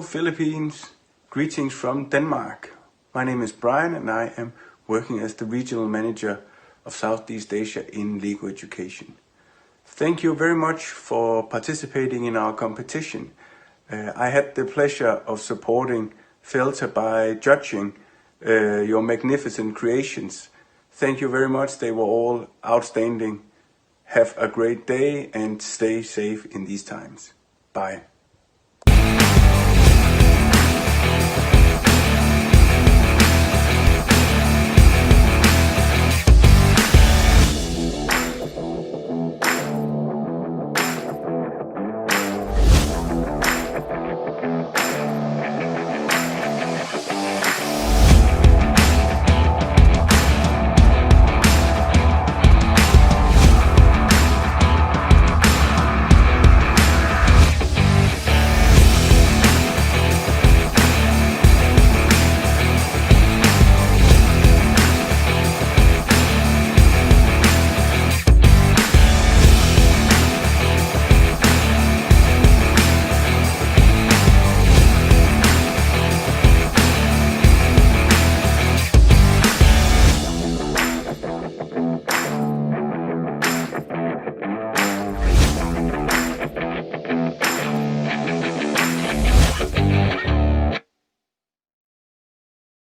Philippines. Greetings from Denmark. My name is Brian and I am working as the Regional Manager of Southeast Asia in Legal Education. Thank you very much for participating in our competition. I had the pleasure of supporting Filter by judging your magnificent creations. Thank you very much. They were all outstanding. Have a great day and stay safe in these times. Bye.